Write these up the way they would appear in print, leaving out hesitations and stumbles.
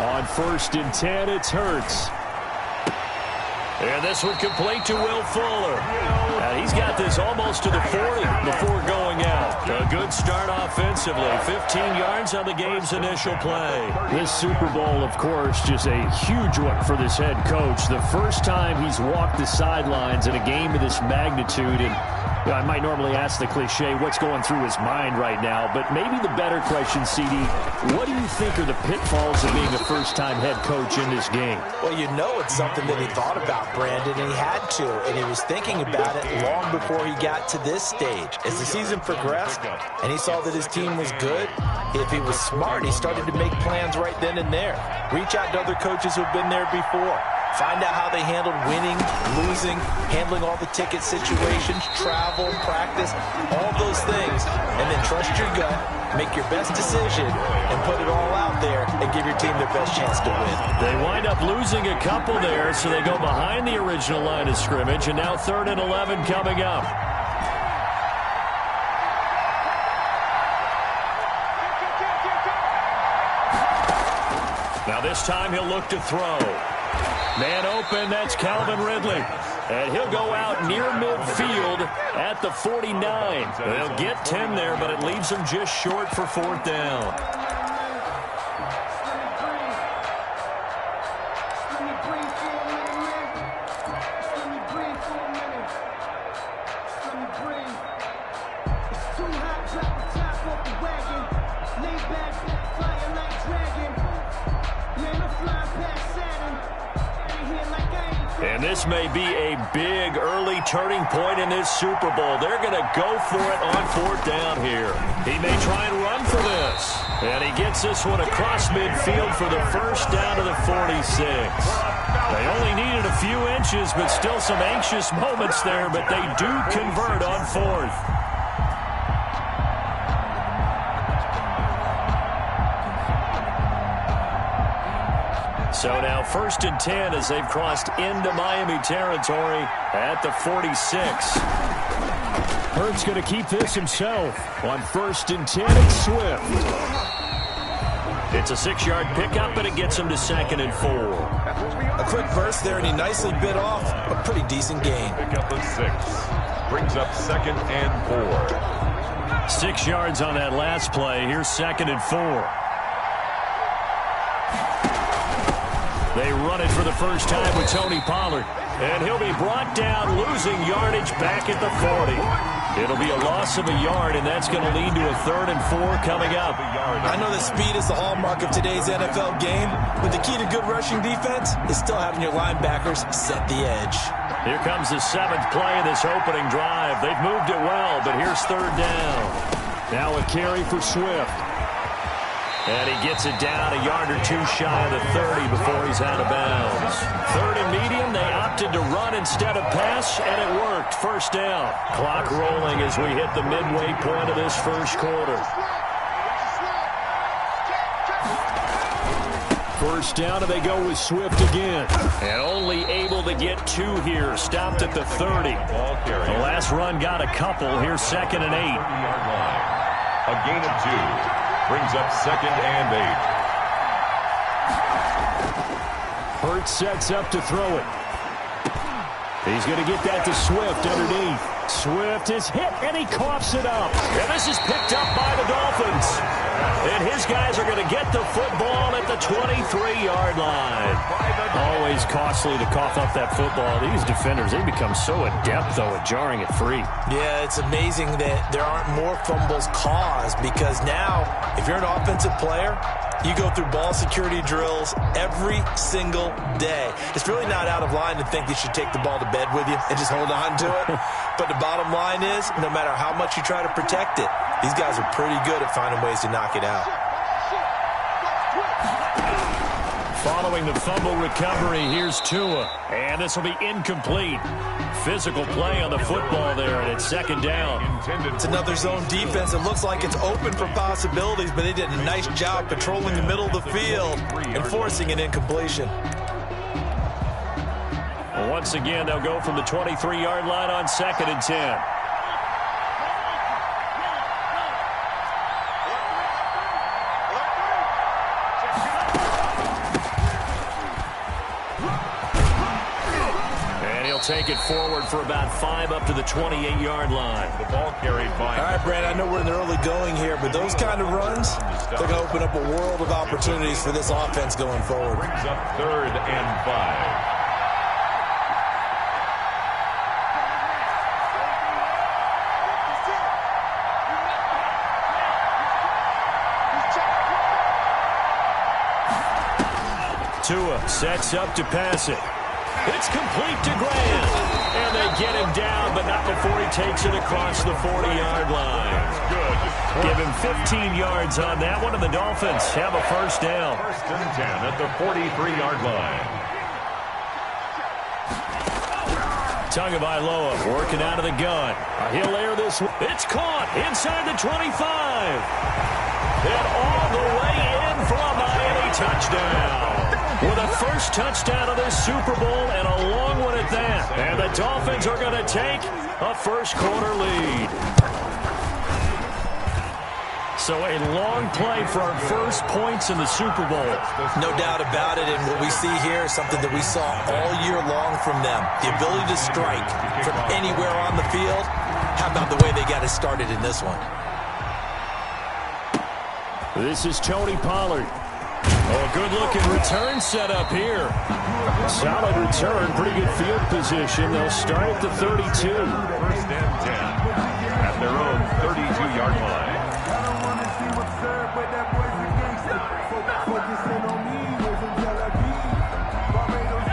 On 1st and 10, it's Hurts. And this one complete to Will Fuller. And he's got this almost to the 40 before going out. A good start offensively. 15 yards on the game's initial play. This Super Bowl, of course, just a huge one for this head coach. The first time he's walked the sidelines in a game of this magnitude. And I might normally ask the cliche, what's going through his mind right now? But maybe the better question, CD, what do you think are the pitfalls of being a first-time head coach in this game? Well, you know it's something that he thought about, Brandon, and he had to. And he was thinking about it long before he got to this stage. As the season progressed and he saw that his team was good, if he was smart, he started to make plans right then and there. Reach out to other coaches who've been there before. Find out how they handled winning, losing, handling all the ticket situations, travel, practice, all those things. And then trust your gut, make your best decision, and put it all out there and give your team their best chance to win. They wind up losing a couple there, so they go behind the original line of scrimmage, and now 3rd and 11 coming up. Now this time he'll look to throw. Man open, that's Calvin Ridley. And he'll go out near midfield at the 49. They'll get 10 there, but it leaves them just short for 4th down. And this may be a big early turning point in this Super Bowl. They're going to go for it on 4th down here. He may try and run for this. And he gets this one across midfield for the first down to the 46. They only needed a few inches, but still some anxious moments there. But they do convert on 4th. So now 1st and 10 as they've crossed into Miami territory at the 46. Hurts going to keep this himself. On 1st and 10, it's Swift. It's a 6-yard pickup, and it gets him to 2nd and 4. A quick burst there, and he nicely bit off a pretty decent gain. Pickup of 6. Brings up 2nd and 4. 6 yards on that last play. Here's 2nd and 4. They run it for the first time with Tony Pollard. And he'll be brought down, losing yardage back at the 40. It'll be a loss of a yard, and that's going to lead to a 3rd and 4 coming up. I know that speed is the hallmark of today's NFL game, but the key to good rushing defense is still having your linebackers set the edge. Here comes the 7th play of this opening drive. They've moved it well, but here's 3rd down. Now a carry for Swift. And he gets it down a yard or 2 shy of the 30 before he's out of bounds. 3rd and medium, they opted to run instead of pass, and it worked. 1st down. Clock rolling as we hit the midway point of this first quarter. 1st down, and they go with Swift again. And only able to get 2 here. Stopped at the 30. The last run got a couple. Here's 2nd and 8. A gain of 2. Brings up 2nd and 8. Hurts sets up to throw it. He's going to get that to Swift underneath. Swift is hit, and he coughs it up. And this is picked up by the Dolphins. And his guys are going to get the football at the 23-yard line. Always costly to cough up that football. These defenders, they become so adept, though, at jarring it free. Yeah, it's amazing that there aren't more fumbles caused, because now, if you're an offensive player, you go through ball security drills every single day. It's really not out of line to think you should take the ball to bed with you and just hold on to it. But the bottom line is, no matter how much you try to protect it, these guys are pretty good at finding ways to knock it out. Following the fumble recovery, here's Tua. And this will be incomplete. Physical play on the football there, and it's 2nd down. It's another zone defense. It looks like it's open for possibilities, but they did a nice job patrolling the middle of the field and forcing an incompletion. Once again, they'll go from the 23-yard line on 2nd and 10. they'll take it forward for about 5 up to the 28-yard line. The ball carried by. All right, Brad, I know we're in the early going here, but those kind of runs, they're going to open up a world of opportunities for this offense going forward. Brings up 3rd and 5. Tua sets up to pass it. It's complete to Graham. And they get him down, but not before he takes it across the 40-yard line. Good. Give him 15 yards on that one, and the Dolphins have a first down. 1st and 10 at the 43-yard line. Tagovailoa working out of the gun. He'll air this one. It's caught inside the 25. And all the way in for a Miami touchdown. With a first touchdown of this Super Bowl and a long one at that. And the Dolphins are going to take a first-quarter lead. So a long play for our first points in the Super Bowl. No doubt about it, and what we see here is something that we saw all year long from them. The ability to strike from anywhere on the field. How about the way they got it started in this one? This is Tony Pollard. Oh, a good-looking return set up here. Solid return, pretty good field position. They'll start at the 32. 1st and 10 at their own 32-yard line.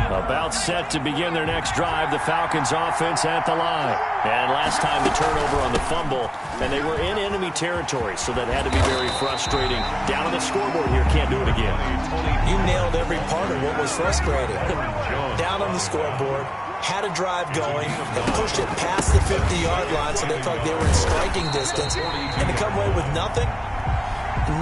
About set to begin their next drive. The Falcons offense at the line. And last time the turnover on the fumble, and they were in enemy territory, so that had to be very frustrating. Down on the scoreboard here, can't do it again. You nailed every part of what was frustrating. Down on the scoreboard, had a drive going, and pushed it past the 50-yard line so they thought they were in striking distance, and to come away with nothing,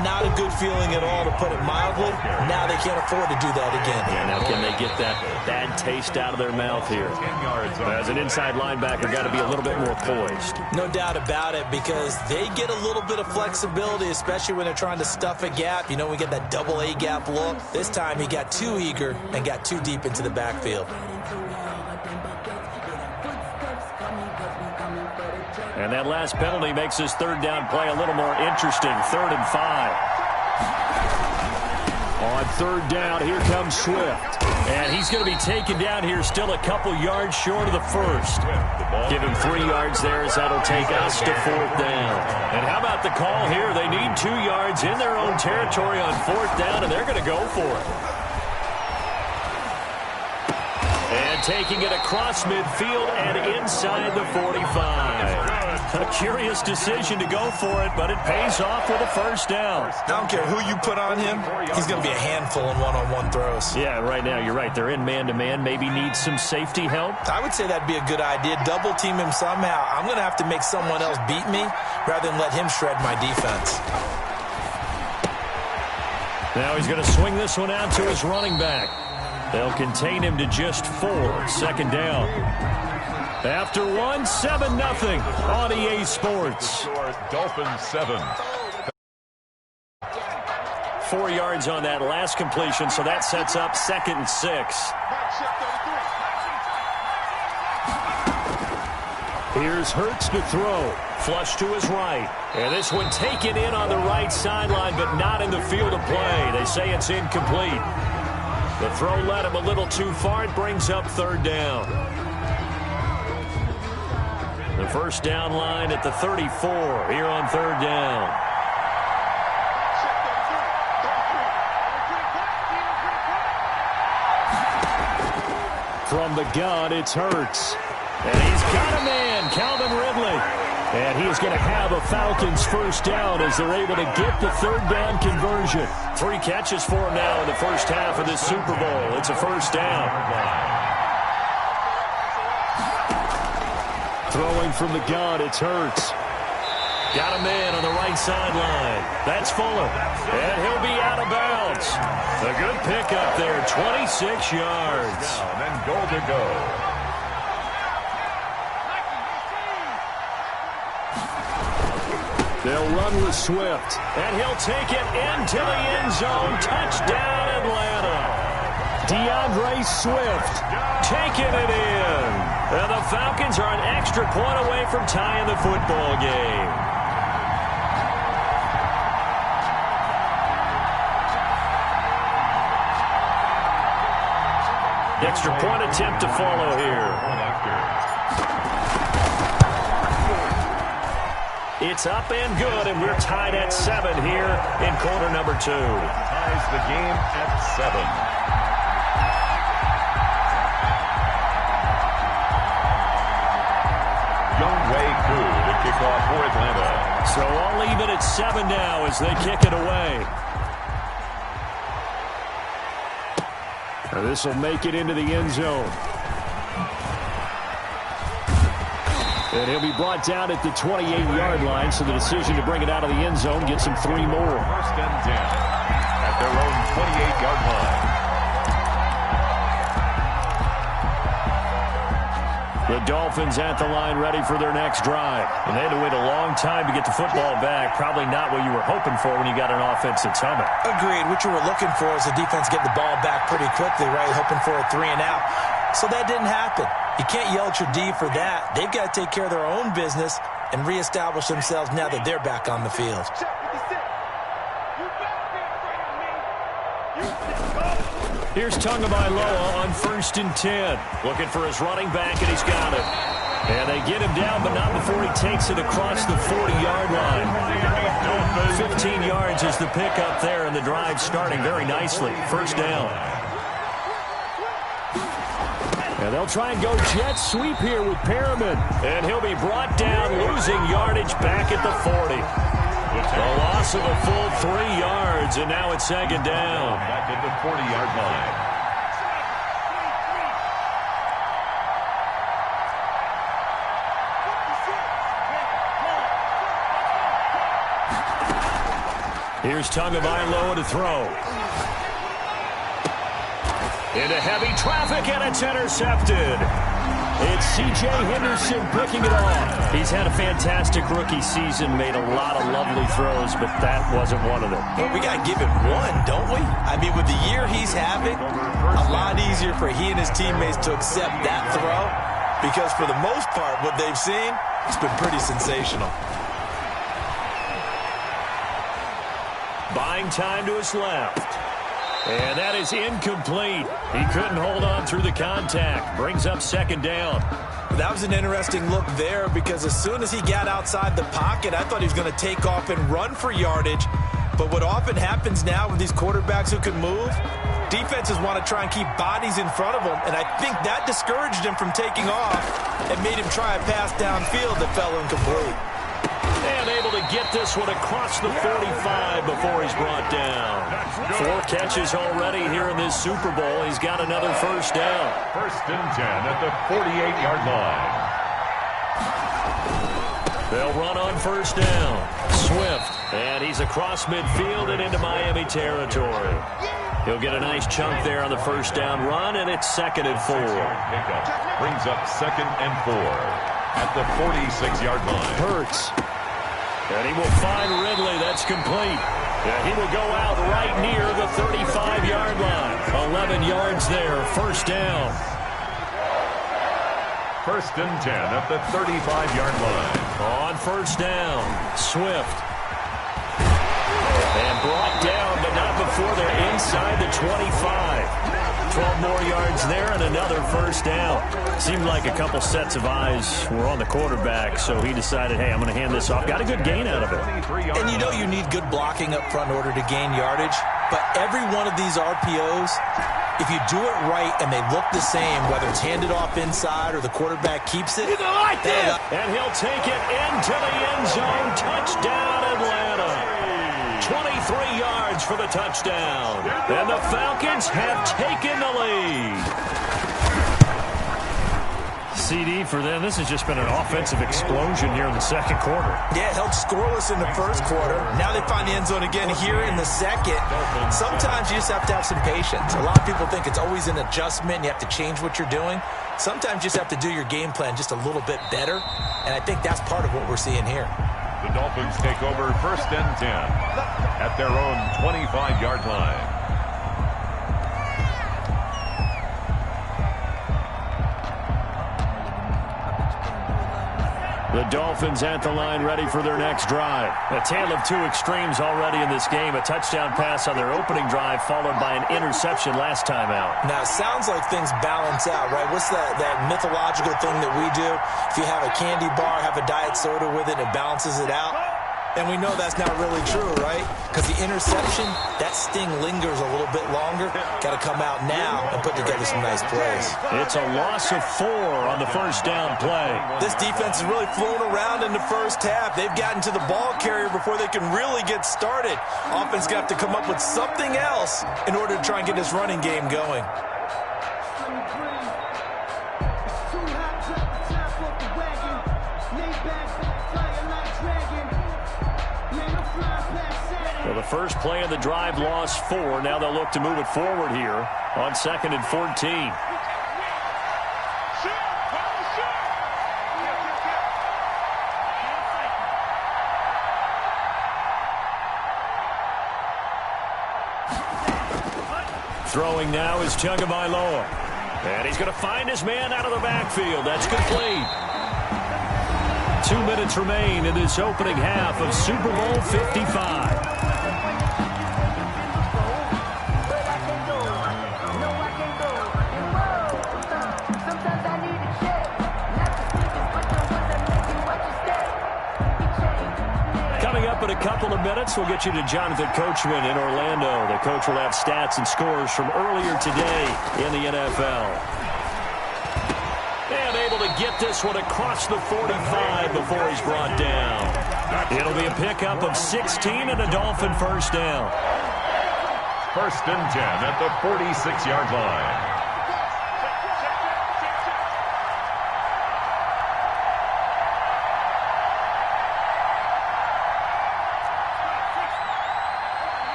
not a good feeling at all, to put it mildly. Now they can't afford to do that again. Yeah, now can they get that bad taste out of their mouth here? As an inside linebacker, got to be a little bit more poised. No doubt about it, because they get a little bit of flexibility, especially when they're trying to stuff a gap. You know, we get that double A gap look. This time he got too eager and got too deep into the backfield. And that last penalty makes this 3rd down play a little more interesting. 3rd and 5. On 3rd down, here comes Swift. And he's going to be taken down here still a couple yards short of the first. Give him 3 yards there, as that'll take us to 4th down. And how about the call here? They need 2 yards in their own territory on 4th down, and they're going to go for it. And taking it across midfield and inside the 45. A curious decision to go for it, but it pays off with a first down. I don't care who you put on him, he's going to be a handful in one-on-one throws. Yeah, right now, you're right. They're in man-to-man. Maybe need some safety help. I would say that'd be a good idea. Double team him somehow. I'm going to have to make someone else beat me rather than let him shred my defense. Now he's going to swing this one out to his running back. They'll contain him to just 4. 2nd down. After 7-0 on EA Sports. Dolphins 7. 4 yards on that last completion, so that sets up 2nd and 6. Here's Hurts to throw. Flush to his right. And this one taken in on the right sideline, but not in the field of play. They say it's incomplete. The throw led him a little too far. It brings up 3rd down. The first down line at the 34 here on 3rd down. From the gun, it's Hurts. And he's got a man, Calvin Ridley. And he is going to have a Falcons first down as they're able to get the 3rd down conversion. 3 catches for him now in the first half of this Super Bowl. It's a first down. Throwing from the gun, it's Hurts. Got a man on the right sideline. That's Fuller. And he'll be out of bounds. A good pickup there, 26 yards. Down and goal to go. They'll run with Swift. And he'll take it into the end zone. Touchdown, Atlanta. DeAndre Swift taking it in. And the Falcons are an extra point away from tying the football game. Extra point attempt to follow here. It's up and good, and we're tied at 7 here in quarter number 2. Ties the game at 7. To kick off for Atlanta. So all even at 7 now as they kick it away. This will make it into the end zone. And he'll be brought down at the 28-yard line, so the decision to bring it out of the end zone gets him 3 more. First and 10 at their own 28-yard line. The Dolphins at the line ready for their next drive. And they had to wait a long time to get the football back. Probably not what you were hoping for when you got an offense that's humming. Agreed. What you were looking for is the defense get the ball back pretty quickly, right? Hoping for a 3 and out. So that didn't happen. You can't yell at your D for that. They've got to take care of their own business and reestablish themselves now that they're back on the field. Here's Tagovailoa on 1st and 10. Looking for his running back, and he's got it. And they get him down, but not before he takes it across the 40-yard line. 15 yards is the pickup there, and the drive starting very nicely. First down. And they'll try and go jet sweep here with Perriman. And he'll be brought down, losing yardage back at the 40. The loss of a full 3 yards, and now it's 2nd down. Back at the 40-yard line. Here's Tagovailoa to throw. Into heavy traffic, and it's intercepted. It's C.J. Henderson picking it off. He's had a fantastic rookie season, made a lot of lovely throws, but that wasn't one of them. Well, we got to give him one, don't we? I mean, with the year he's having, a lot easier for he and his teammates to accept that throw, because for the most part, what they've seen, it's been pretty sensational. Buying time to his left. And that is incomplete. He couldn't hold on through the contact. Brings up 2nd down. That was an interesting look there because as soon as he got outside the pocket, I thought he was going to take off and run for yardage. But what often happens now with these quarterbacks who can move, defenses want to try and keep bodies in front of them. And I think that discouraged him from taking off and made him try a pass downfield that fell incomplete. And able to get this one across the 45 before he's brought down. 4 catches already here in this Super Bowl. He's got another first down. First and 10 at the 48-yard line. They'll run on first down. Swift. And he's across midfield and into Miami territory. He'll get a nice chunk there on the first down run, and it's 2nd and 4. Pickup brings up 2nd and 4 at the 46-yard line. Hurts. And he will find Ridley. That's complete. And he will go out right near the 35-yard line. 11 yards there. First down. First and 10 at the 35-yard line. On first down, Swift. And brought down, but not before they're inside the 25. 12 more yards there and another first down. Seemed like a couple sets of eyes were on the quarterback, so he decided, hey, I'm going to hand this off. Got a good gain out of it. And you know you need good blocking up front in order to gain yardage, but every one of these RPOs, if you do it right and they look the same, whether it's handed off inside or the quarterback keeps it. And he'll take it into the end zone. Touchdown, Atlanta. 23 yards for the touchdown. And the Falcons have taken the lead. CD for them. This has just been an offensive explosion here in the second quarter. Yeah, held scoreless in the first quarter. Now they find the end zone again here in the second. Sometimes you just have to have some patience. A lot of people think it's always an adjustment. You have to change what you're doing. Sometimes you just have to do your game plan just a little bit better. And I think that's part of what we're seeing here. The Dolphins take over first and 10 at their own 25-yard line. The Dolphins at the line ready for their next drive. A tale of two extremes already in this game. A touchdown pass on their opening drive followed by an interception last time out. Now, it sounds like things balance out, right? What's that mythological thing that we do? If you have a candy bar, have a diet soda with it, and it balances it out. And we know that's not really true, right? Because the interception, that sting lingers a little bit longer. Got to come out now and put together some nice plays. It's a loss of 4 on the first down play. This defense is really flown around in the first half. They've gotten to the ball carrier before they can really get started. Offense got to come up with something else in order to try and get this running game going. Well, the first play of the drive lost 4. Now they'll look to move it forward here on 2nd and 14. Throwing now is Tagovailoa. And he's going to find his man out of the backfield. That's complete. 2 minutes remain in this opening half of Super Bowl 55. Coming up in a couple of minutes, we'll get you to Jonathan Coachman in Orlando. The coach will have stats and scores from earlier today in the NFL. And able to get this one across the 45 before he's brought down. It'll be a pickup of 16 and a Dolphin first down. 1st and 10 at the 46-yard line.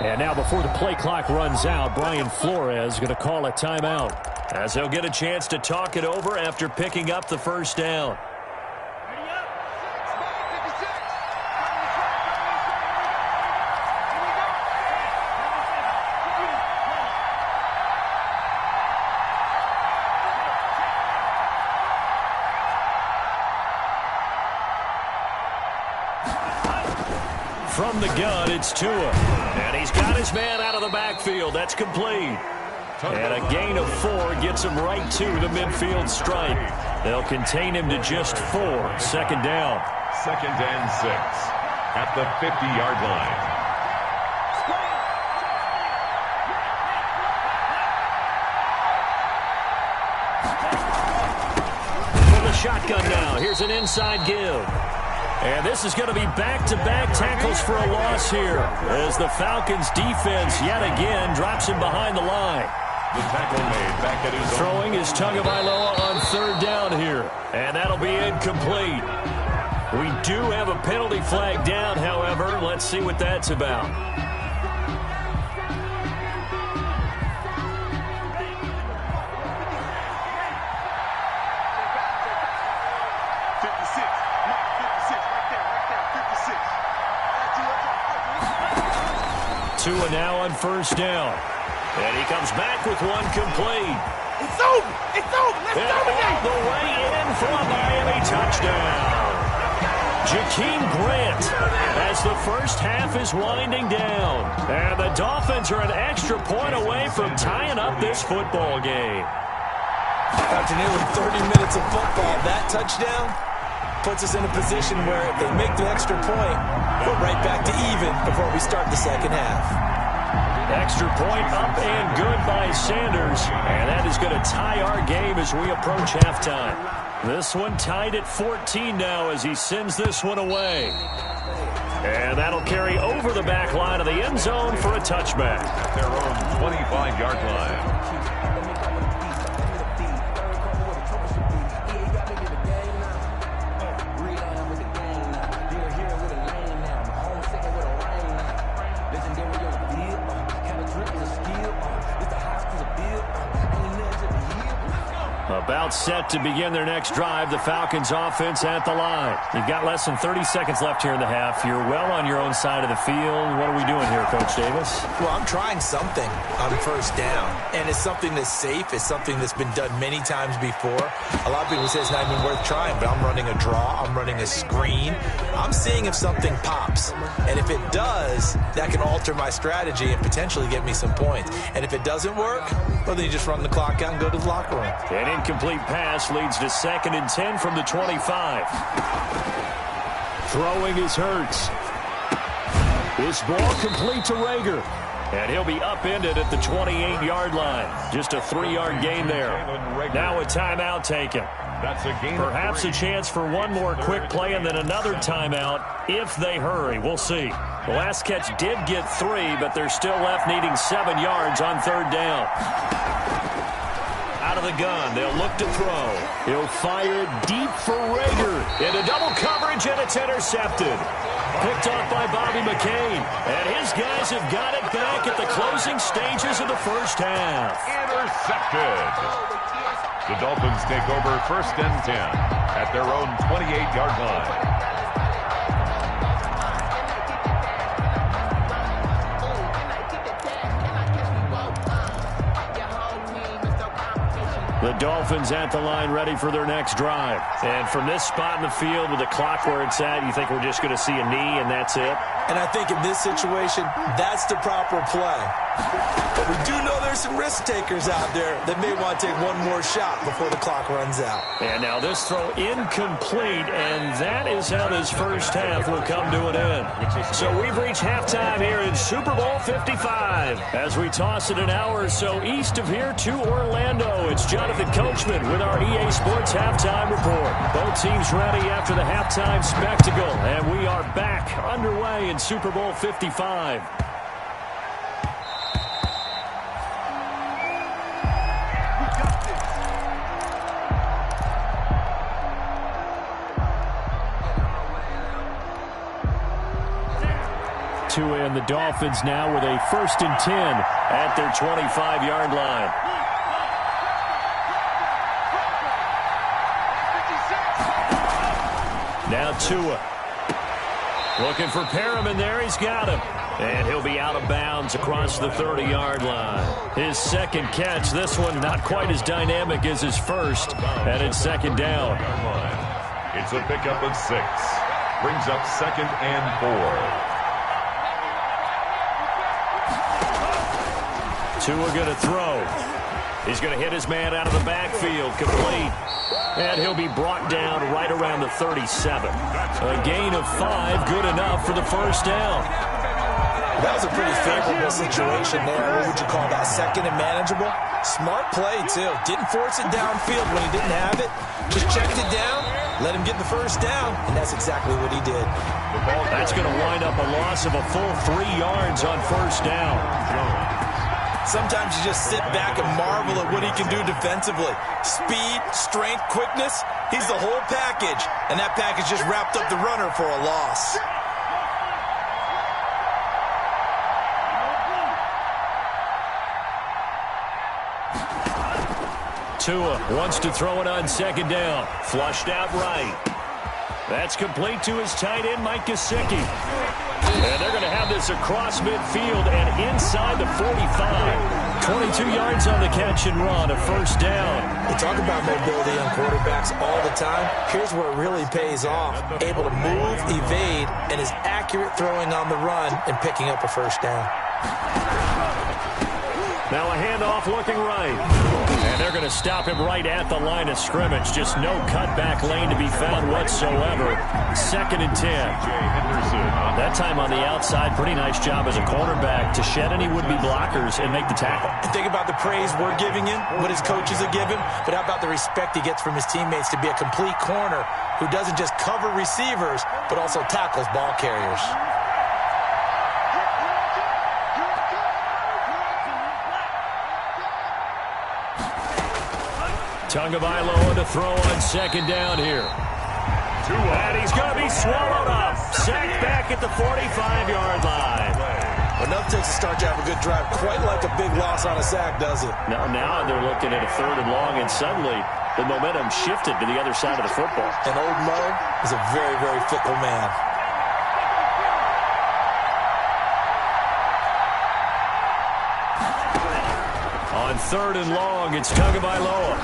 And now before the play clock runs out, Brian Flores is going to call a timeout as he'll get a chance to talk it over after picking up the first down. From the gun, it's Tua. And he's got his man out of the backfield. That's complete. And a gain of 4 gets him right to the midfield stripe. They'll contain him to just 4. 2nd down. 2nd and 6 at the 50-yard line. For the shotgun now. Here's an inside give. And this is going to be back-to-back tackles for a loss here as the Falcons' defense yet again drops him behind the line. The tackle made back at his Throwing is Tagovailoa on 3rd down here. And that'll be incomplete. We do have a penalty flag down, however. Let's see what that's about. Tua now on 1st down. And he comes back with one complete. It's over. It's over. Let's dominate. All the way in for a Miami touchdown. Jakeem Grant as the first half is winding down. And the Dolphins are an extra point away from tying up this football game. After nearly 30 minutes of football, that touchdown puts us in a position where if they make the extra point, we're right back to even before we start the 2nd half. Extra point up and good by Sanders. And that is going to tie our game as we approach halftime. This one tied at 14 now as he sends this one away. And that'll carry over the back line of the end zone for a touchback. At their own 25-yard line. About About set to begin their next drive, the Falcons offense at the line. You've got less than 30 seconds left here in the half. You're well on your own side of the field. What are we doing here, Coach Davis? Well, I'm trying something on first down, and it's something that's safe. It's something that's been done many times before. A lot of people say it's not even worth trying, but I'm running a draw. I'm running a screen. I'm seeing if something pops, and if it does, that can alter my strategy and potentially get me some points. And if it doesn't work, well, then you just run the clock out and go to the locker room. An incomplete pass leads to 2nd and 10 from the 25. Throwing is Hurts. This ball complete to Rager. And he'll be upended at the 28-yard line. Just a 3-yard gain there. Now a timeout taken. That's a gain. Perhaps a chance for one more quick play and then another timeout if they hurry. We'll see. The last catch did get 3, but they're still left needing 7 yards on 3rd down. Out of the gun, they'll look to throw. He'll fire deep for Rager. Into double coverage, and it's intercepted. Picked off by Bobby McCain. And his guys have got it back at the closing stages of the first half. Intercepted. The Dolphins take over 1st and 10 at their own 28-yard line. The Dolphins at the line ready for their next drive. And from this spot in the field with the clock where it's at, you think we're just going to see a knee and that's it? And I think in this situation, that's the proper play. But we do know there's some risk takers out there that may want to take one more shot before the clock runs out. And now this throw incomplete, and that is how this first half will come to an end. So we've reached halftime here in Super Bowl 55. As we toss it an hour or so east of here to Orlando, it's Jonathan Coachman with our EA Sports Halftime Report. Both teams ready after the halftime spectacle, and we are back underway in Super Bowl 55. Tua and the Dolphins now with a 1st and 10 at their 25-yard line. Now Tua looking for Perriman there. He's got him. And he'll be out of bounds across the 30-yard line. His 2nd catch, this one not quite as dynamic as his first, and it's 2nd down. It's a pickup of 6. Brings up 2nd and 4. Tua going to throw. He's going to hit his man out of the backfield. Complete. And he'll be brought down right around the 37. A gain of 5, good enough for the 1st down. That was a pretty favorable situation there. What would you call that? 2nd and manageable? Smart play, too. Didn't force it downfield when he didn't have it. Just checked it down, let him get the 1st down, and that's exactly what he did. That's going to wind up a loss of a full 3 yards on 1st down. Sometimes you just sit back and marvel at what he can do defensively. Speed, strength, quickness, he's the whole package. And that package just wrapped up the runner for a loss. Tua wants to throw it on 2nd down. Flushed out right. That's complete to his tight end, Mike Gesicki. And they're going to have this across midfield and inside the 45. 22 yards on the catch and run, a 1st down. We talk about mobility on quarterbacks all the time. Here's where it really pays off. Able to move, evade, and is accurate throwing on the run and picking up a 1st down. Now a handoff looking right. And they're going to stop him right at the line of scrimmage. Just no cutback lane to be found whatsoever. 2nd and 10. That time on the outside, pretty nice job as a cornerback to shed any would-be blockers and make the tackle. And think about the praise we're giving him, what his coaches are giving, but how about the respect he gets from his teammates to be a complete corner who doesn't just cover receivers, but also tackles ball carriers. Tagovailoa to throw on 2nd down here. And he's going to be swallowed up. Sacked back at the 45-yard line. Enough takes to start to have a good drive. Quite like a big loss on a sack, does it? Now they're looking at a 3rd and long, and suddenly the momentum shifted to the other side of the football. And old Mo is a very, very fickle man. On 3rd and long, it's Tagovailoa.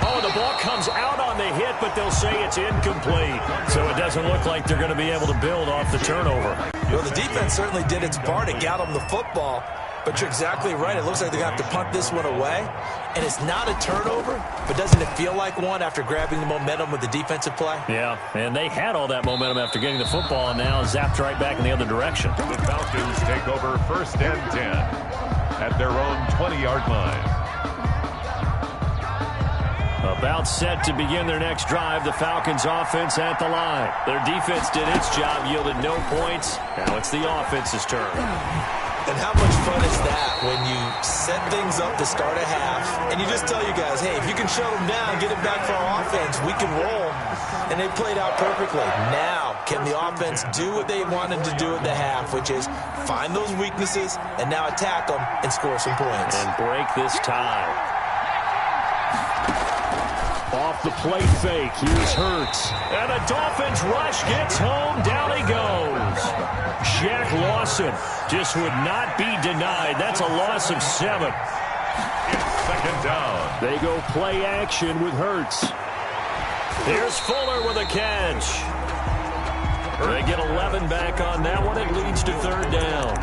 Oh, the ball comes out on the hit, but they'll say it's incomplete. So it doesn't look like they're going to be able to build off the turnover. Well, the defense certainly did its part to get them the football. But you're exactly right. It looks like they're going to have to punt this one away. And it's not a turnover, but doesn't it feel like one after grabbing the momentum with the defensive play? Yeah, and they had all that momentum after getting the football and now zapped right back in the other direction. The Falcons take over 1st and 10 at their own 20-yard line. About set to begin their next drive, the Falcons offense at the line. Their defense did its job, yielded no points. Now it's the offense's turn. And how much fun is that when you set things up to start a half and you just tell you guys, hey, if you can shut them down, get it back for our offense, we can roll. And they played out perfectly. Now, can the offense do what they wanted to do at the half, which is find those weaknesses and now attack them and score some points. And break this tie. Off the play fake, here's Hurts. And a Dolphins rush gets home, down he goes. Shaq Lawson just would not be denied. That's a loss of 7. It's 2nd down. They go play action with Hurts. Here's Fuller with a catch. They get 11 back on that one. It leads to 3rd down.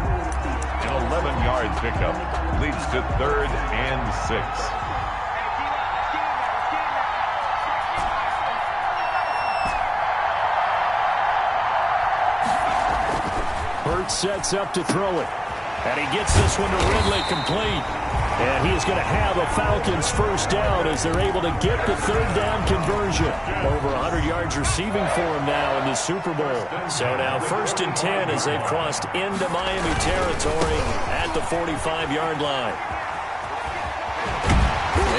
An 11-yard pickup leads to 3rd and 6. Sets up to throw it. And he gets this one to Ridley complete. And he is going to have a Falcons 1st down as they're able to get the 3rd down conversion. Over 100 yards receiving for him now in the Super Bowl. So now 1st and 10 as they've crossed into Miami territory at the 45-yard line.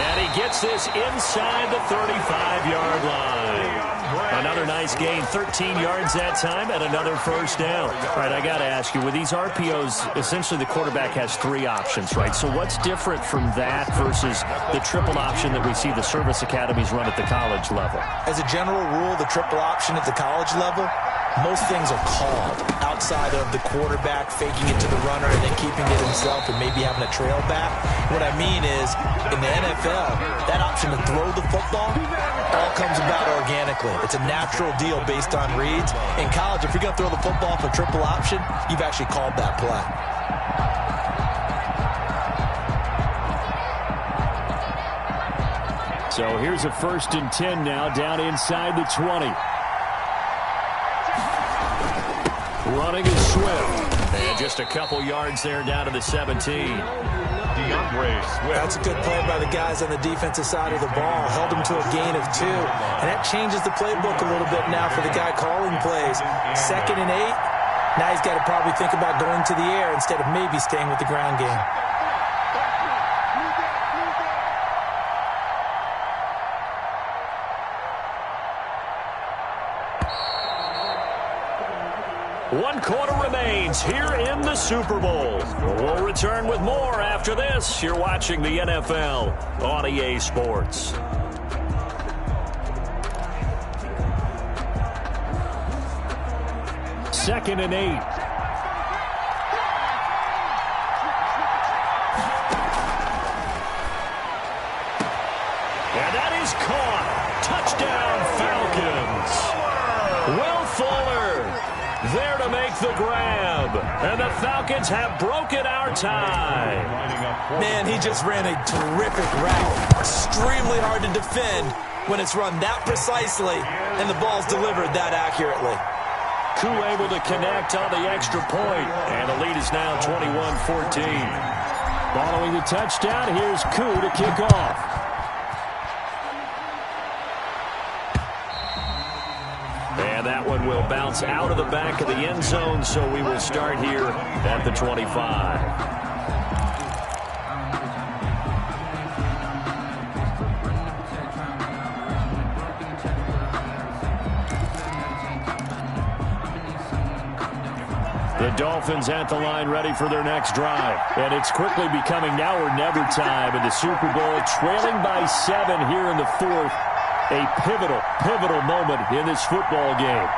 And he gets this inside the 35-yard line. Another nice gain, 13 yards that time, and another 1st down. All right, I got to ask you, with these RPOs, essentially the quarterback has 3 options, right? So what's different from that versus the triple option that we see the service academies run at the college level? As a general rule, the triple option at the college level, most things are called outside of the quarterback faking it to the runner and then keeping it himself and maybe having a trail back. What I mean is, in the NFL, that option to throw the football all comes about organically. It's a natural deal based on reads. In college, if you're going to throw the football for triple option, you've actually called that play. So here's a 1st and 10 now, down inside the 20. Running is Swift. And just a couple yards there down to the 17. Swift. That's a good play by the guys on the defensive side of the ball. Held him to a gain of 2. And that changes the playbook a little bit now for the guy calling plays. 2nd and 8. Now he's got to probably think about going to the air instead of maybe staying with the ground game. One quarter remains here in the Super Bowl. We'll return with more after this. You're watching the NFL on EA Sports. Second and 8. And that is caught. Touchdown, Falcons. Will Fuller there to make the grab. And the Falcons have broken our tie. Man, he just ran a terrific route. Extremely hard to defend when it's run that precisely and the ball's delivered that accurately. Koo able to connect on the extra point. And the lead is now 21-14. Following the touchdown, here's Koo to kick off. And that one will bounce out of the back of the end zone, so we will start here at the 25. The Dolphins at the line ready for their next drive. And it's quickly becoming now or never time in the Super Bowl, trailing by 7 here in the fourth. A pivotal moment in this football game.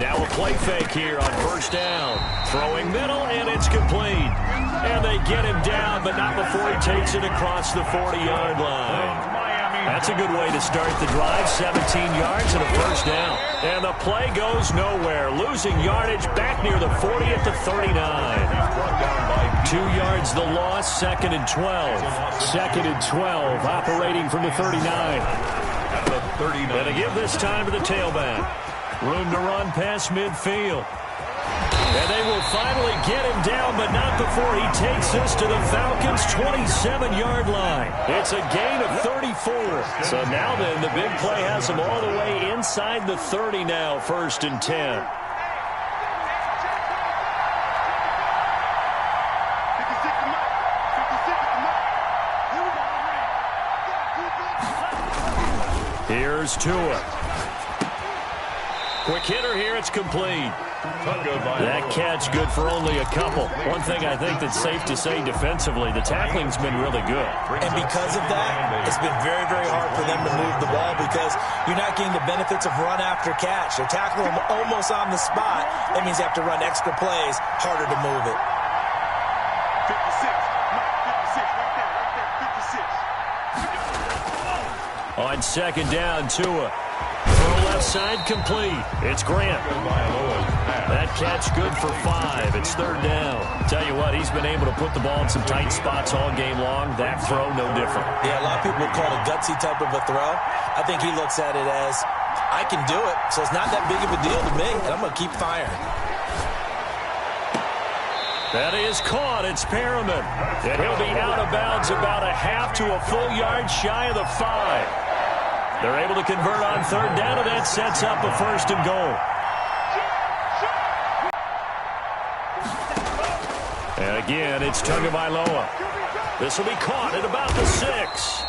Now a play fake here on first down. Throwing middle, and it's complete. And they get him down, but not before he takes it across the 40-yard line. That's a good way to start the drive. 17 yards and a first down. And the play goes nowhere. Losing yardage back near the 40 at the 39. 2 yards the loss, 2nd and 12. 2nd and 12, operating from the 39. And to give this time to the tailback. Room to run past midfield. And they will finally get him down, but not before he takes this to the Falcons' 27-yard line. It's a gain of 34. So now then, the big play has him all the way inside the 30 now, 1st and 10. Here's Tua. Quick hitter here, it's complete. That catch good for only a couple. One thing I think that's safe to say defensively, the tackling's been really good. And because of that, it's been very, very hard for them to move the ball because you're not getting the benefits of run after catch. They're tackling them almost on the spot. That means they have to run extra plays, harder to move it. 56. On 2nd down, Tua. Throw left side, complete. It's Grant. That catch good for 5. It's 3rd down. Tell you what, he's been able to put the ball in some tight spots all game long. That throw, no different. Yeah, a lot of people would call it a gutsy type of a throw. I think he looks at it as, I can do it, so it's not that big of a deal to me, and I'm going to keep firing. That is caught. It's Perriman. And he'll be out of bounds about a half to a full yard shy of the 5. They're able to convert on 3rd down, and that sets up a 1st and goal. And again, it's Tagovailoa. This will be caught at about the 6.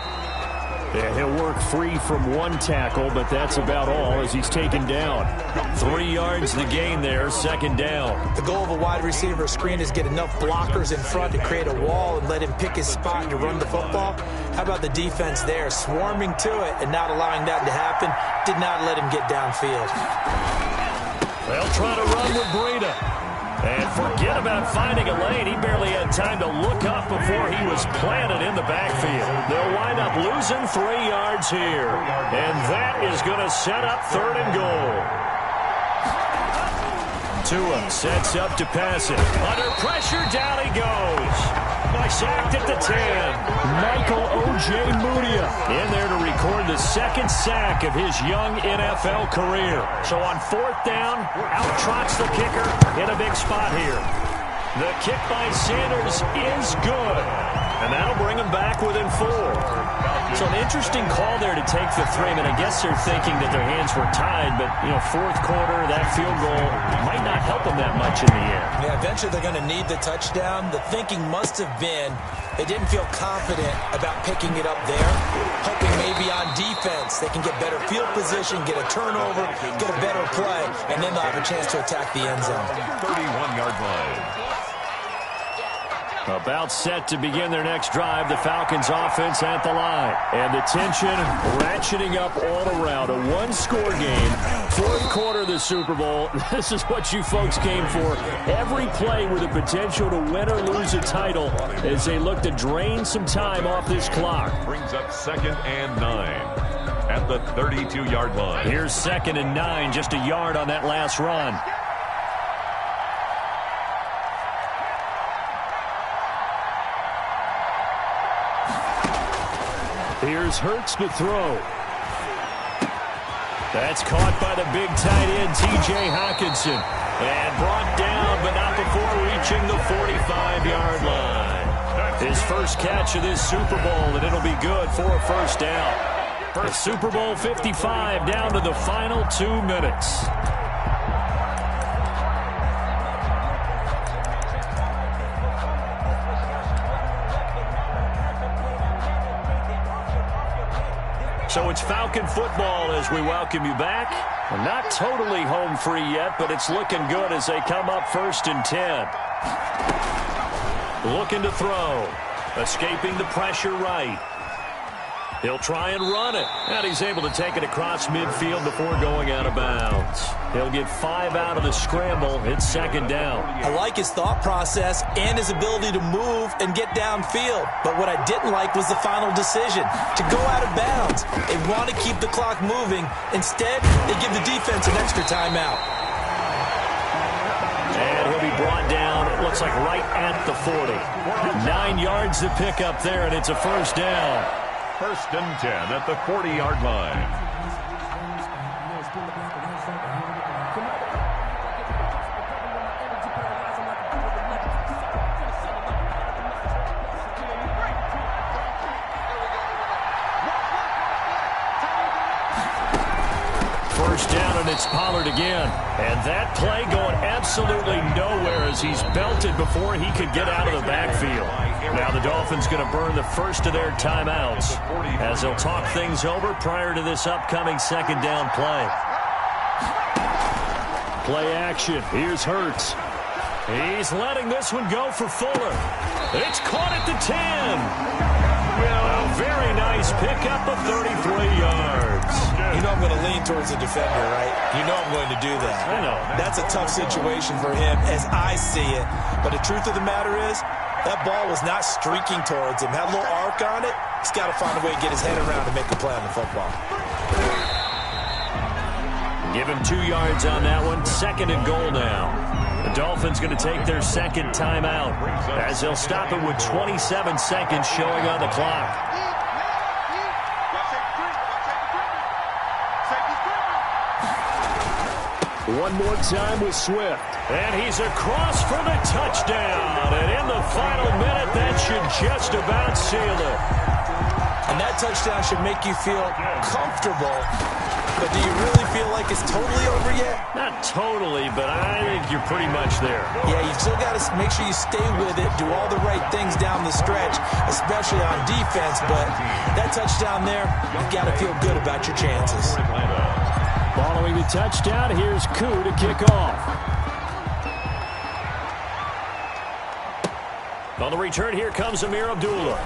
And he'll work free from one tackle, but that's about all as he's taken down. 3 yards the gain there, 2nd down. The goal of a wide receiver screen is get enough blockers in front to create a wall and let him pick his spot to run the football. How about the defense there, swarming to it and not allowing that to happen? Did not let him get downfield. They'll try to run with Breida. And forget about finding a lane. He barely had time to look up before he was planted in the backfield. They'll wind up losing 3 yards here. And that is going to set up 3rd and goal. Tua sets up to pass it. Under pressure, down he goes. Sacked at the 10. Michael Ojemudia in there to record the 2nd sack of his young NFL career. So on 4th down, out trots the kicker in a big spot here. The kick by Sanders is good. And that'll bring him back within 4. So an interesting call there to take the 3. I mean, I guess they're thinking that their hands were tied, but, 4th quarter, that field goal might not help them that much in the end. Yeah, eventually they're going to need the touchdown. The thinking must have been they didn't feel confident about picking it up there, hoping maybe on defense they can get better field position, get a turnover, get a better play, and then they'll have a chance to attack the end zone. 31-yard line. About set to begin their next drive, the Falcons offense at the line. And the tension ratcheting up all around. A one-score game, 4th quarter of the Super Bowl. This is what you folks came for. Every play with the potential to win or lose a title as they look to drain some time off this clock. Brings up 2nd and 9 at the 32-yard line. Here's 2nd and 9, just a yard on that last run. Here's Hurts to throw. That's caught by the big tight end, T.J. Hockenson. And brought down, but not before reaching the 45-yard line. His first catch of this Super Bowl, and it'll be good for a 1st down. First Super Bowl 55 down to the final 2 minutes. So it's Falcon football as we welcome you back. We're not totally home free yet, but it's looking good as they come up 1st and 10. Looking to throw. Escaping the pressure right. He'll try and run it. And he's able to take it across midfield before going out of bounds. He'll get 5 out of the scramble. It's 2nd down. I like his thought process and his ability to move and get downfield. But what I didn't like was the final decision, to go out of bounds. They want to keep the clock moving. Instead, they give the defense an extra timeout. And he'll be brought down, it looks like right at the 40. 9 yards to pick up there, and it's a 1st down. 1st and 10 at the 40-yard line. First down, and it's Pollard again. And that play going absolutely nowhere as he's belted before he could get out of the backfield. Now the Dolphins going to burn the first of their timeouts as they'll talk things over prior to this upcoming 2nd down play. Play action. Here's Hurts. He's letting this one go for Fuller. It's caught at the 10. A very nice pickup of 33 yards. You know I'm going to lean towards the defender, right? You know I'm going to do that. I know. That's a tough situation for him as I see it. But the truth of the matter is, that ball was not streaking towards him. Had a little arc on it. He's got to find a way to get his head around to make a play on the football. Give him 2 yards on that one. 2nd and goal now. The Dolphins going to take their 2nd timeout as they'll stop it with 27 seconds showing on the clock. One more time with Swift. And he's across for the touchdown. And in the final minute, that should just about seal it. And that touchdown should make you feel comfortable. But do you really feel like it's totally over yet? Not totally, but I think you're pretty much there. Yeah, you still got to make sure you stay with it, do all the right things down the stretch, especially on defense. But that touchdown there, you've got to feel good about your chances. Following the touchdown, here's Koo to kick off. On the return, here comes Amir Abdullah.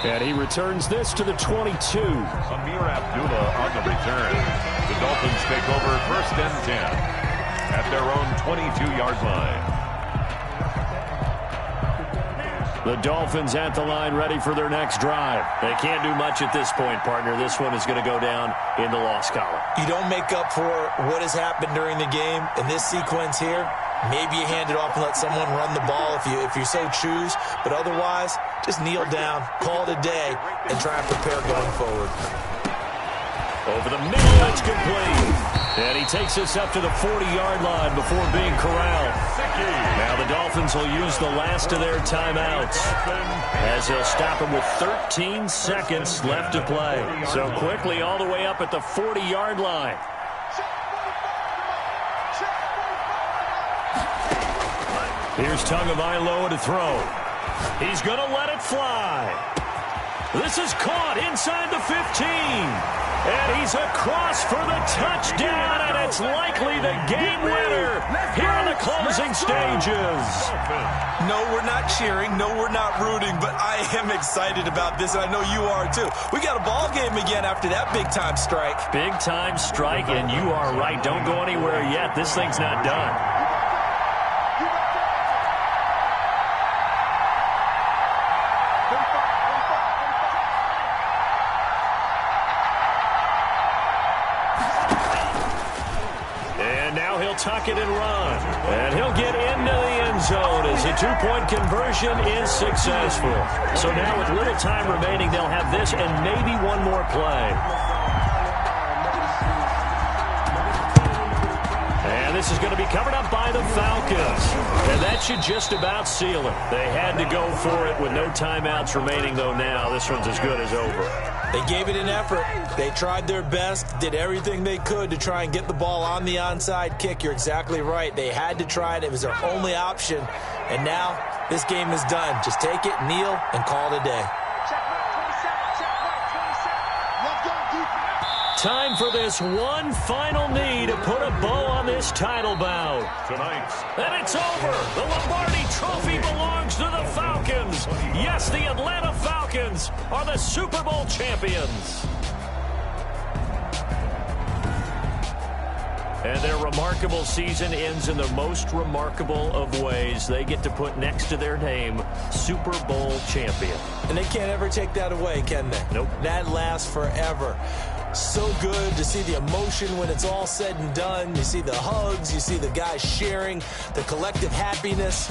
And he returns this to the 22. Amir Abdullah on the return. The Dolphins take over 1st and 10 at their own 22-yard line. The Dolphins at the line ready for their next drive. They can't do much at this point, partner. This one is going to go down in the loss column. You don't make up for what has happened during the game in this sequence here. Maybe you hand it off and let someone run the ball if you so choose. But otherwise, just kneel down, call it a day, and try and prepare going forward. Over the middle, it's complete. And he takes this up to the 40-yard line before being corralled. Now the Dolphins will use the last of their timeouts as they'll stop him with 13 seconds left to play. So quickly all the way up at the 40-yard line. Here's Tagovailoa to throw. He's going to let it fly. This is caught inside the 15. And he's across for the touchdown, and it's likely the game winner here in the closing stages. No, we're not cheering. No, we're not rooting, but I am excited about this, and I know you are too. We got a ball game again after that big-time strike. Big-time strike, and you are right. Don't go anywhere yet. This thing's not done. Tuck it and run. And he'll get into the end zone as the two-point conversion is successful. So now with little time remaining, they'll have this and maybe one more play. And this is going to be covered up by the Falcons. And that should just about seal it. They had to go for it with no timeouts remaining, though now this one's as good as over. They gave it an effort. They tried their best, did everything they could to try and get the ball on the onside kick. You're exactly right. They had to try it. It was their only option. And now this game is done. Just take it, kneel, and call it a day. time for this one final knee to put a bow on this title bout. Tonight's. And it's over. The Lombardi Trophy belongs to the Falcons. Yes, the Atlanta Falcons are the Super Bowl champions. And their remarkable season ends in the most remarkable of ways. They get to put next to their name, Super Bowl champion. And they can't ever take that away, can they? Nope. That lasts forever. So good to see the emotion when it's all said and done. You see the hugs, you see the guys sharing, the collective happiness.